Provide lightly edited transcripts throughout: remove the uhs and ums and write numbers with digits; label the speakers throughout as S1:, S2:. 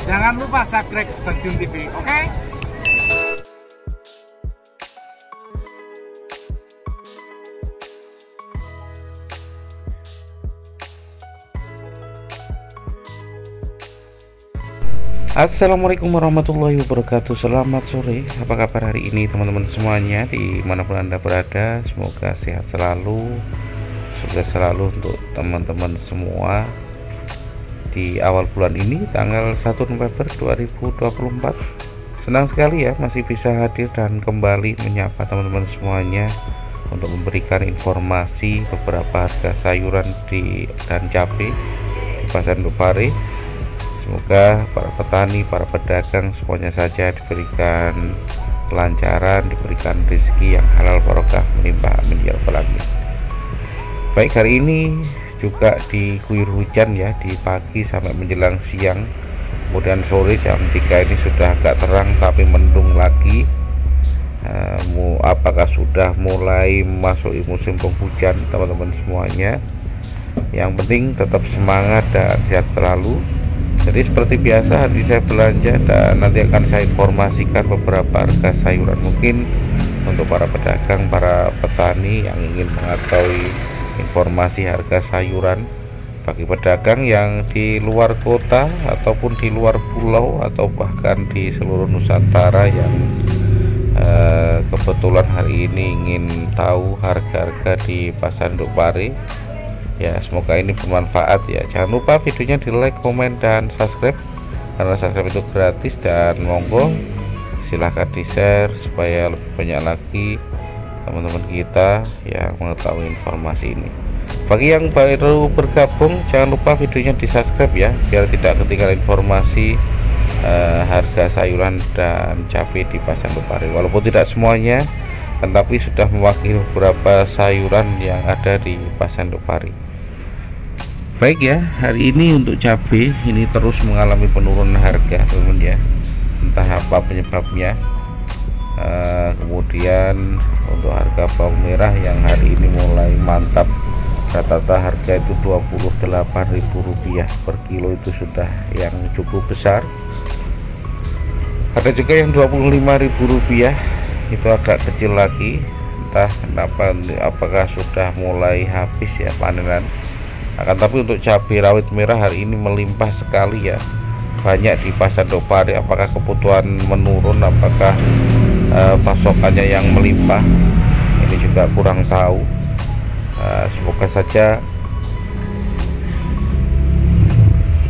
S1: Jangan lupa subscribe Bagjun TV, oke?
S2: Assalamualaikum warahmatullahi wabarakatuh. Selamat sore, apa kabar hari ini teman-teman semuanya dimanapun anda berada. Semoga sehat selalu, sukses selalu untuk teman-teman semua di awal bulan ini, tanggal 1 November 2024. Senang sekali ya masih bisa hadir dan kembali menyapa teman-teman semuanya untuk memberikan informasi beberapa harga sayuran dan cabai di Pasar Induk Pare. Semoga para petani, para pedagang semuanya saja diberikan kelancaran, diberikan rezeki yang halal barokah melimpah, amin ya rabbal alamin. Baik, hari ini juga diguyur hujan ya, di pagi sampai menjelang siang, kemudian sore jam 3 ini sudah agak terang tapi mendung lagi. Apakah sudah mulai memasuki musim penghujan teman-teman semuanya? Yang penting tetap semangat dan sehat selalu. Jadi seperti biasa hari saya belanja dan nanti akan saya informasikan beberapa harga sayuran, mungkin untuk para pedagang, para petani yang ingin mengetahui informasi harga sayuran bagi pedagang yang di luar kota ataupun di luar pulau atau bahkan di seluruh Nusantara yang kebetulan hari ini ingin tahu harga-harga di Pasar Induk Pare. Ya, semoga ini bermanfaat ya. Jangan lupa videonya di like, komen, dan subscribe, karena subscribe itu gratis. Dan monggo silahkan di share supaya lebih banyak lagi teman-teman kita yang mengetahui informasi ini. Bagi yang baru bergabung, jangan lupa videonya di subscribe ya, biar tidak ketinggalan informasi harga sayuran dan cabai di Pasar Induk Pare. Walaupun tidak semuanya, tetapi sudah mewakili beberapa sayuran yang ada di Pasar Induk Pare. Baik ya, hari ini untuk cabai ini terus mengalami penurunan harga teman ya, entah apa penyebabnya. Kemudian untuk harga bawang merah yang hari ini mulai mantap, rata-rata harga itu Rp28.000 per kilo, itu sudah yang cukup besar. Ada juga yang Rp25.000, itu agak kecil lagi, entah kenapa, apakah sudah mulai habis ya panenan. Akan tapi untuk cabai rawit merah hari ini melimpah sekali ya, banyak di Pasar Induk Pare. Apakah kebutuhan menurun, apakah pasokannya yang melimpah, ini juga kurang tahu. Semoga saja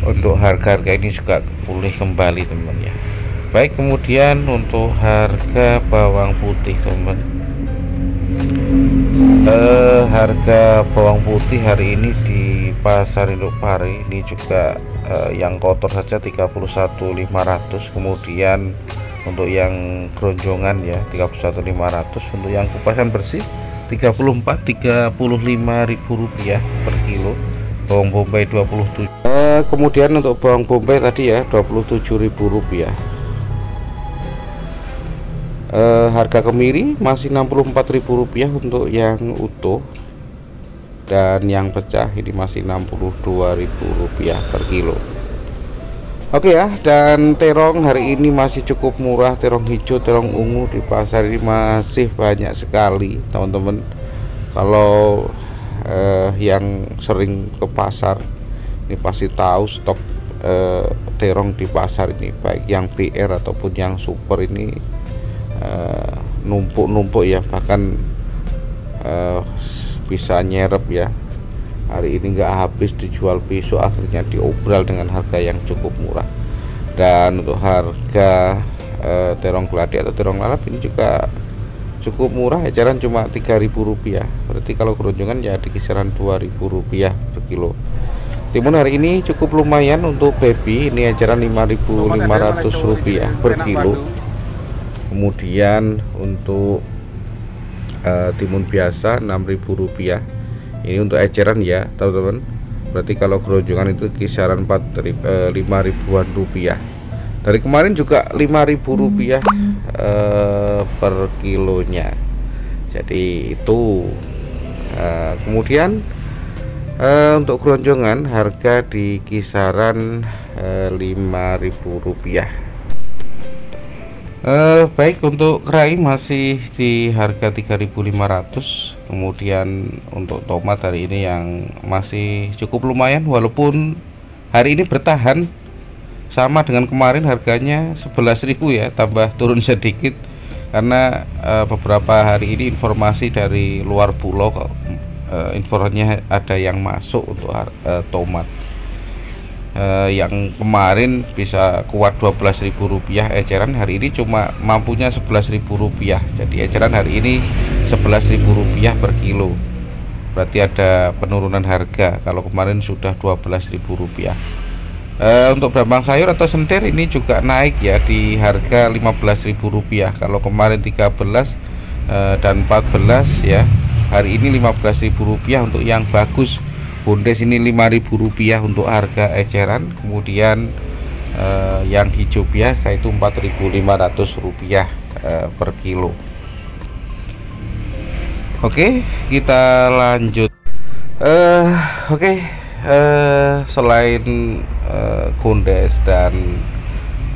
S2: untuk harga-harga ini juga pulih kembali teman ya. Baik, kemudian untuk harga bawang putih teman, harga bawang putih hari ini di Pasar Induk Pare ini juga yang kotor saja 31.500, kemudian untuk yang keronjongan ya 31.500, untuk yang kupasan bersih Rp35.000 per kilo, bawang bombay 27. Kemudian untuk bawang bombay tadi ya Rp27.000. Harga kemiri masih Rp64.000 untuk yang utuh, dan yang pecah ini masih Rp62.000 per kilo. Oke ya, dan terong hari ini masih cukup murah. Terong hijau, terong ungu di pasar ini masih banyak sekali teman-teman. Kalau yang sering ke pasar ini pasti tahu stok terong di pasar ini, baik yang BR ataupun yang super ini numpuk-numpuk ya, bahkan bisa nyerep ya. Hari ini nggak habis dijual, besok akhirnya diobral dengan harga yang cukup murah. Dan untuk harga terong gladi atau terong lalap ini juga cukup murah, eceran cuma Rp3.000. Berarti kalau keronjongan ya di kisaran Rp2.000 per kilo. Timun hari ini cukup lumayan untuk baby, ini eceran Rp5.500 per kilo. Kemudian untuk timun biasa Rp6.000, ini untuk eceran ya teman-teman. Berarti kalau keronjongan itu kisaran Rp5.000-an. Dari kemarin juga Rp5.000 per kilonya. Jadi itu kemudian Untuk keroncongan harga di kisaran Rp5.000. Baik, untuk kerai masih di harga 3.500. Kemudian untuk tomat hari ini yang masih cukup lumayan, walaupun hari ini bertahan sama dengan kemarin, harganya 11.000 ya, tambah turun sedikit karena beberapa hari ini informasi dari luar pulau informasinya ada yang masuk untuk tomat. Yang kemarin bisa kuat Rp12.000 eceran, hari ini cuma mampunya Rp11.000. Jadi eceran hari ini Rp11.000 per kilo. Berarti ada penurunan harga, kalau kemarin sudah Rp12.000. Untuk brambang sayur atau sentir ini juga naik ya, di harga Rp15.000. Kalau kemarin 13 dan 14 ya, hari ini Rp15.000 untuk yang bagus. Bundes ini Rp5.000 untuk harga eceran. Kemudian yang hijau biasa itu Rp4.500 per kilo. Oke, kita lanjut. Selain kundes dan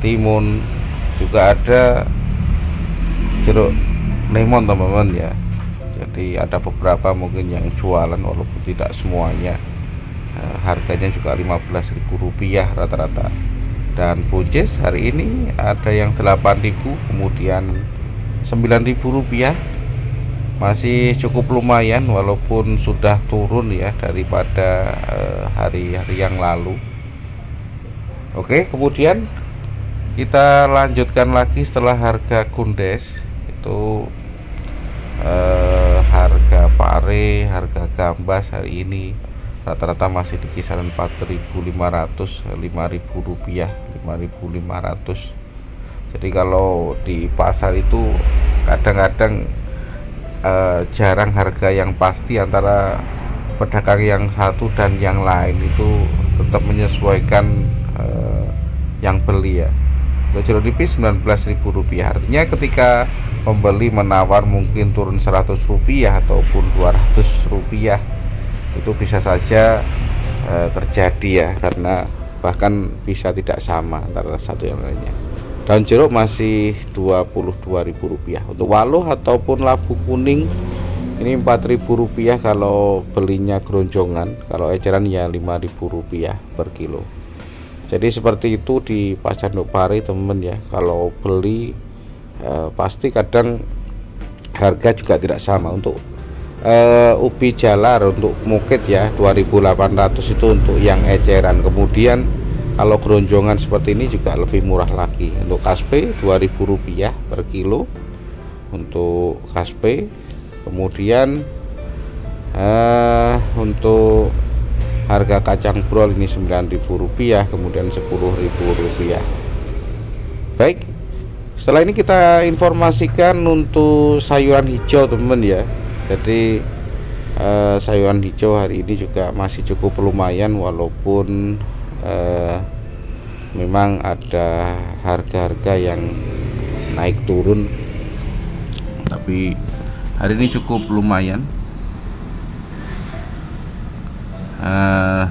S2: timun, juga ada jeruk lemon teman-teman ya. Jadi ada beberapa mungkin yang jualan walaupun tidak semuanya. Harganya juga Rp15.000 rata-rata. Dan buncis hari ini ada yang Rp8.000, kemudian Rp9.000. Masih cukup lumayan walaupun sudah turun ya daripada hari-hari yang lalu. Oke, kemudian kita lanjutkan lagi setelah harga kundes itu harga pare, harga gambas hari ini rata-rata masih di kisaran Rp4.500, Rp5.000, Jadi kalau di pasar itu kadang-kadang jarang harga yang pasti antara pedagang yang satu dan yang lain, itu tetap menyesuaikan yang beli ya. Untuk jeruk nipis Rp19.000, artinya ketika pembeli menawar mungkin turun Rp100 ataupun Rp200, itu bisa saja terjadi ya, karena bahkan bisa tidak sama antara satu yang lainnya. Daun jeruk masih Rp22.000. Untuk waluh ataupun labu kuning ini Rp4.000 kalau belinya keroncongan, kalau eceran ya Rp5.000 per kilo. Jadi seperti itu di pasar Nduk Pare teman ya. Kalau beli pasti kadang harga juga tidak sama. Untuk ubi jalar untuk mukit ya Rp2.800 itu untuk yang eceran. Kemudian kalau keroncongan seperti ini juga lebih murah lagi. Untuk kaspe Rp2.000 per kilo untuk kaspe. Kemudian untuk harga kacang brol ini Rp9.000, kemudian Rp10.000. Baik, setelah ini kita informasikan untuk sayuran hijau teman ya. Jadi sayuran hijau hari ini juga masih cukup lumayan, walaupun memang ada harga-harga yang naik turun, tapi hari ini cukup lumayan.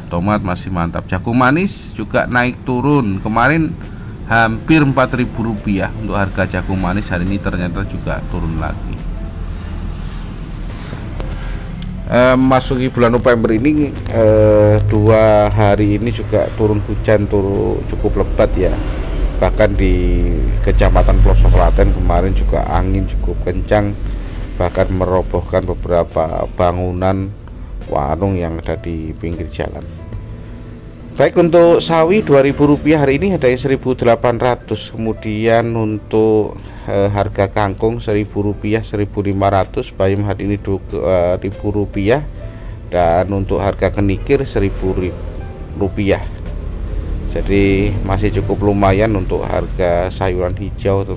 S2: Tomat masih mantap. Jagung manis juga naik turun, kemarin hampir Rp4.000 untuk harga jagung manis, hari ini ternyata juga turun lagi. Masuki bulan November ini 2 hari ini juga turun hujan cukup lebat ya. Bahkan di Kecamatan Pelosok Klaten kemarin juga angin cukup kencang, bahkan merobohkan beberapa bangunan warung yang ada di pinggir jalan. Baik, untuk sawi Rp2.000 hari ini ada yang Rp1.800. Kemudian untuk harga kangkung Rp1.000, Rp1.500. bayam hari ini Rp2.000. Dan untuk harga kenikir Rp1.000. Jadi masih cukup lumayan untuk harga sayuran hijau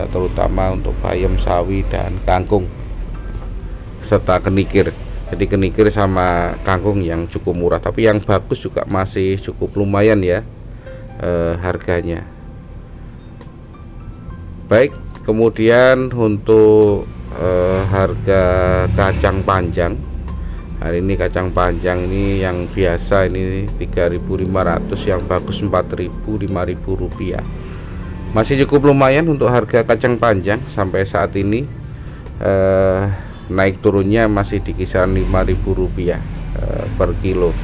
S2: terutama untuk bayam, sawi, dan kangkung serta kenikir. Jadi kenikir sama kangkung yang cukup murah, tapi yang bagus juga masih cukup lumayan ya harganya. Baik, kemudian untuk harga kacang panjang Hari ini kacang panjang ini yang biasa ini 3.500, yang bagus 4.000, 5.000 rupiah. Masih cukup lumayan untuk harga kacang panjang sampai saat ini. Naik turunnya masih di kisaran 5.000 rupiah per kilo.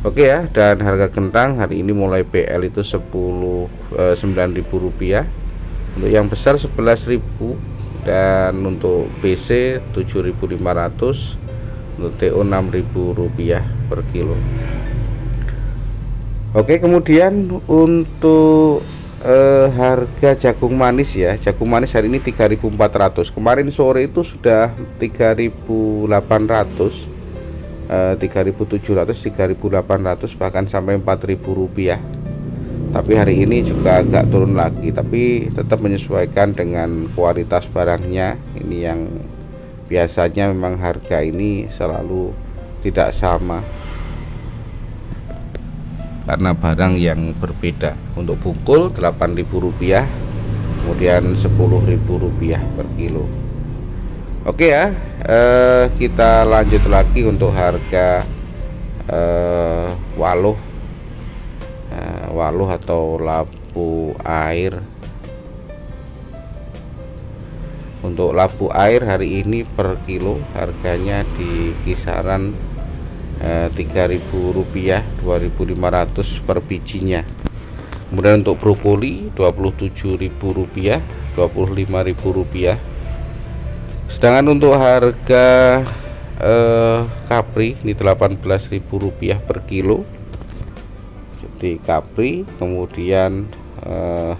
S2: Oke ya, dan harga kentang hari ini mulai BL itu 9.000 rupiah. Untuk yang besar 11.000, dan untuk BC 7.500, untuk TO 6.000 rupiah per kilo. Oke, kemudian untuk harga jagung manis ya, jagung manis hari ini 3.400. Kemarin sore itu sudah 3.800, 3.700, 3.800, bahkan sampai 4.000 rupiah. Tapi hari ini juga agak turun lagi, tapi tetap menyesuaikan dengan kualitas barangnya. Ini yang biasanya memang harga ini selalu tidak sama karena barang yang berbeda. Untuk bungkul 8.000 rupiah, kemudian 10.000 rupiah per kilo. Oke ya, kita lanjut lagi untuk harga waluh atau labu air. Untuk labu air hari ini per kilo harganya di kisaran 3.000 rupiah, 2.500 per bijinya. Kemudian untuk brokoli 27.000 rupiah, 25.000 rupiah. Sedangkan untuk harga kapri ini 18.000 rupiah per kilo. Jadi kapri, kemudian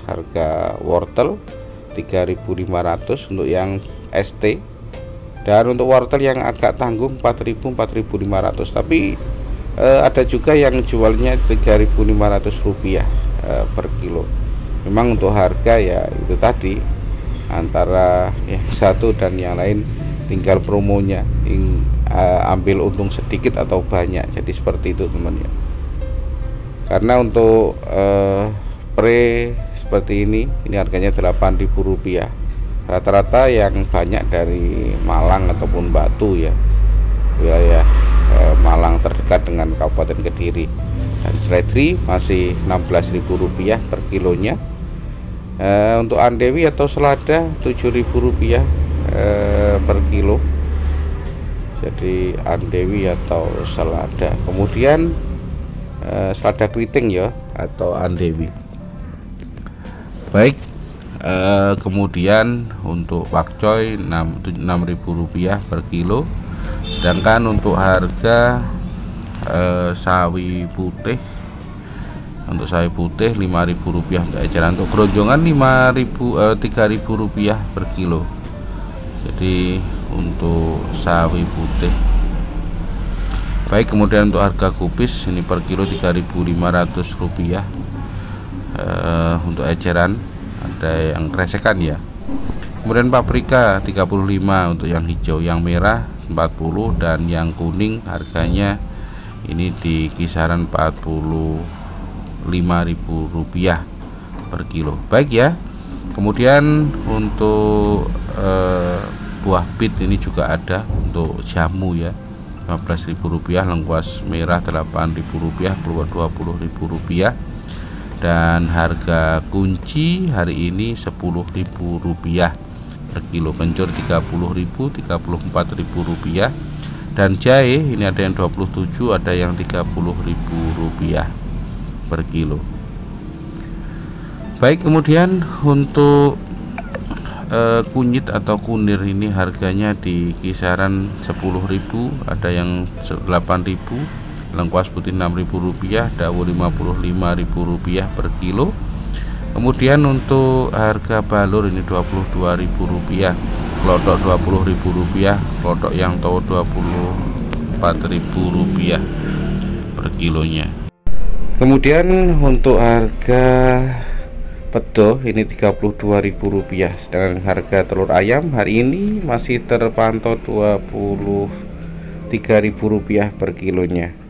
S2: harga wortel 3.500 untuk yang ST, dan untuk wortel yang agak tanggung 4.000, 4.500. Tapi ada juga yang jualnya 3.500 rupiah per kilo. Memang untuk harga ya itu tadi, antara yang satu dan yang lain tinggal promonya, ambil untung sedikit atau banyak. Jadi seperti itu teman ya. Karena untuk pre seperti ini harganya 8.000 rupiah. Rata-rata yang banyak dari Malang ataupun Batu ya, wilayah Malang terdekat dengan Kabupaten Kediri. Dan seledri masih 16.000 rupiah per kilonya. Untuk andewi atau selada 7.000 rupiah per kilo. Jadi andewi atau selada. Kemudian selada keriting ya, atau andewi. Baik, kemudian untuk pakcoy 6.000 rupiah per kilo. Sedangkan untuk harga sawi putih, untuk sawi putih 5.000 rupiah untuk eceran. Untuk keronjongan 3.000 rupiah per kilo. Jadi untuk sawi putih. Baik, kemudian untuk harga kubis ini per kilo 3.500 rupiah. Untuk eceran ada yang kresekan ya. Kemudian paprika 35 untuk yang hijau, yang merah 40, dan yang kuning harganya ini di kisaran 45.000 rupiah per kilo. Baik ya. Kemudian untuk buah bit ini juga ada untuk jamu ya, 15.000 rupiah. Lengkuas merah 8.000 rupiah, keluar 20.000 rupiah. Dan harga kunci hari ini 10.000 rupiah per kilo. Kencur 30.000, 34.000 rupiah. Dan jahe ini ada yang 27, ada yang 30.000 rupiah per kilo. Baik, kemudian untuk kunyit atau kunir ini harganya di kisaran 10.000, ada yang 8.000. Lengkuas putih 6.000 rupiah, dawu 55.000 rupiah per kilo. Kemudian untuk harga balur ini 22.000 rupiah, klotok 20.000 rupiah, klotok yang tua 24.000 rupiah per kilonya. Kemudian untuk harga pedo ini 32.000 rupiah. Sedangkan harga telur ayam hari ini masih terpantau 23.000 rupiah per kilonya.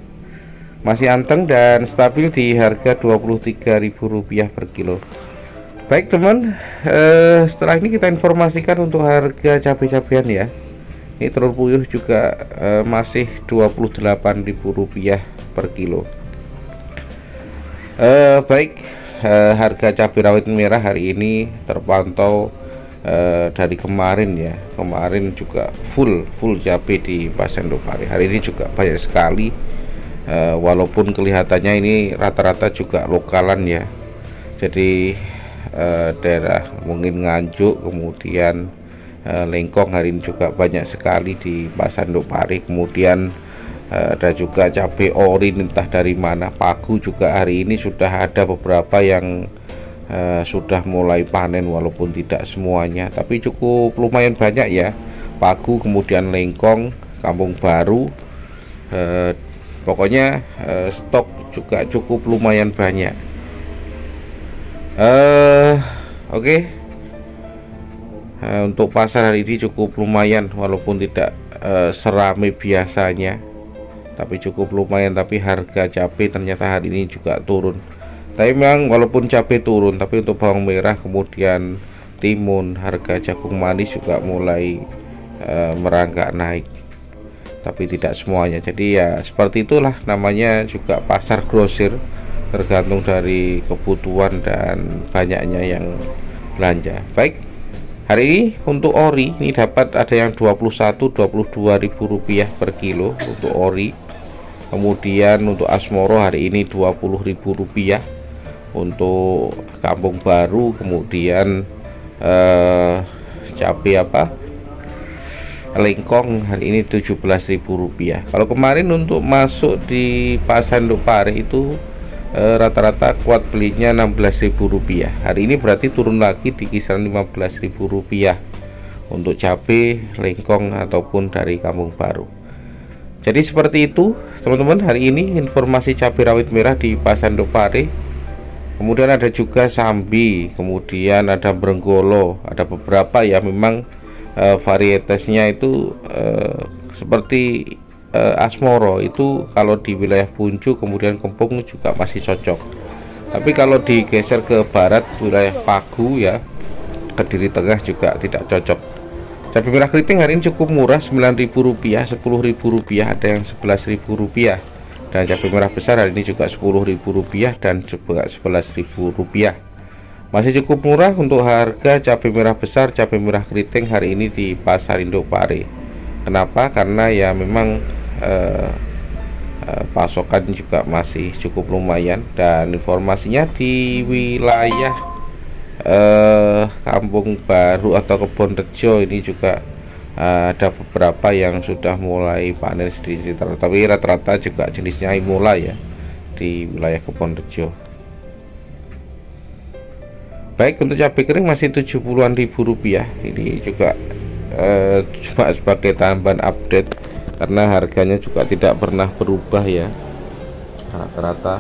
S2: Masih anteng dan stabil di harga 23.000 rupiah per kilo. Baik teman, setelah ini kita informasikan untuk harga cabai-cabean ya. Ini telur puyuh juga masih Rp28.000 per kilo. Baik, harga cabai rawit merah hari ini terpantau dari kemarin ya. Kemarin juga full cabai di Pasar Indopare. Hari ini juga banyak sekali, walaupun kelihatannya ini rata-rata juga lokalan ya. Jadi daerah mungkin Nganjuk, kemudian Lengkong hari ini juga banyak sekali di Pasar Indopare. Kemudian ada juga cabai ori entah dari mana. Pagu juga hari ini sudah ada beberapa yang sudah mulai panen, walaupun tidak semuanya, tapi cukup lumayan banyak ya. Pagu, kemudian Lengkong, Kampung Baru, pokoknya stok juga cukup lumayan banyak. Oke. Untuk pasar hari ini cukup lumayan, walaupun tidak seramai biasanya, tapi cukup lumayan. Tapi harga cabai ternyata hari ini juga turun. Tapi memang walaupun cabai turun, tapi untuk bawang merah kemudian timun, harga jagung manis juga mulai merangkak naik, tapi tidak semuanya. Jadi ya seperti itulah namanya juga pasar grosir, tergantung dari kebutuhan dan banyaknya yang belanja. Baik, hari ini untuk ori ini dapat ada yang Rp21-22.000 per kilo untuk ori. Kemudian untuk asmoro hari ini Rp20.000 untuk Kampung Baru. Kemudian cabai Lengkong hari ini Rp17.000. Kalau kemarin untuk masuk di Pasar Indopare itu rata-rata kuat belinya Rp16.000. Hari ini berarti turun lagi di kisaran Rp15.000 untuk cabai Lengkong ataupun dari Kampung Baru. Jadi seperti itu teman-teman, hari ini informasi cabai rawit merah di Pasar Indopare. Kemudian ada juga Sambi, kemudian ada Brenggolo, ada beberapa ya memang varietasnya itu seperti asmoro itu kalau di wilayah Punju kemudian Kempung juga masih cocok. Tapi kalau digeser ke barat wilayah Pagu ya, Kediri Tengah juga tidak cocok. Cabai merah keriting hari ini cukup murah, Rp9.000, Rp10.000, ada yang Rp11.000. Dan cabai merah besar hari ini juga Rp10.000 dan juga Rp11.000. Masih cukup murah untuk harga cabai merah besar, cabai merah keriting hari ini di Pasar Indopare. Kenapa? Karena ya memang pasokan juga masih cukup lumayan. Dan informasinya di wilayah Kampung Baru atau Kebonrejo ini juga ada beberapa yang sudah mulai panen sedikit, tapi rata-rata juga jenisnya Imola ya di wilayah Kebonrejo. Baik, untuk cabai kering masih Rp70.000. Ini juga cuma sebagai tambahan update karena harganya juga tidak pernah berubah ya rata-rata.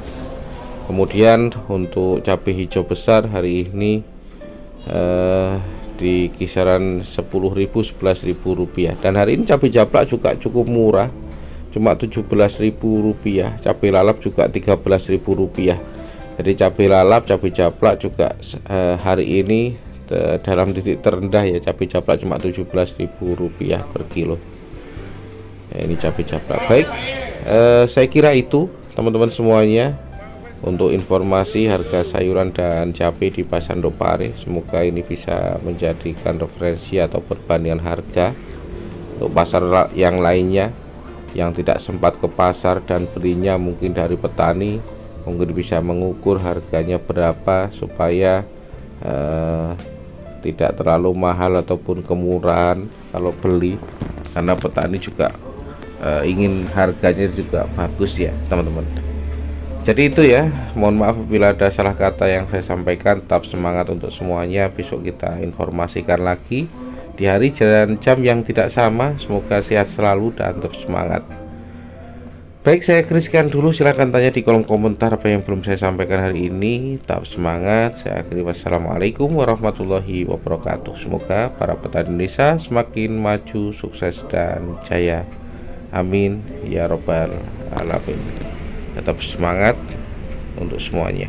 S2: Kemudian untuk cabai hijau besar hari ini di kisaran Rp10.000, Rp11.000. Dan hari ini cabai japlak juga cukup murah, cuma Rp17.000. Cabai lalap juga Rp13.000. Jadi cabai lalap, cabai japlak juga hari ini dalam titik terendah ya. Cabai japlak cuma Rp17.000 per kilo ya, ini cabai japlak. Baik, saya kira itu teman-teman semuanya untuk informasi harga sayuran dan cabai di Pasar Indopare. Semoga ini bisa menjadikan referensi atau perbandingan harga untuk pasar yang lainnya yang tidak sempat ke pasar dan belinya mungkin dari petani, mungkin bisa mengukur harganya berapa supaya tidak terlalu mahal ataupun kemurahan kalau beli, karena petani juga ingin harganya juga bagus ya teman-teman. Jadi itu ya, mohon maaf bila ada salah kata yang saya sampaikan. Tetap semangat untuk semuanya. Besok kita informasikan lagi di hari dan jam yang tidak sama. Semoga sehat selalu dan tetap semangat. Baik, saya Kriskan dulu. Silahkan tanya di kolom komentar apa yang belum saya sampaikan hari ini. Tetap semangat. Saya akhiri, wassalamualaikum warahmatullahi wabarakatuh. Semoga para petani Indonesia semakin maju, sukses dan jaya. Amin ya robbal alamin. Tetap semangat untuk semuanya.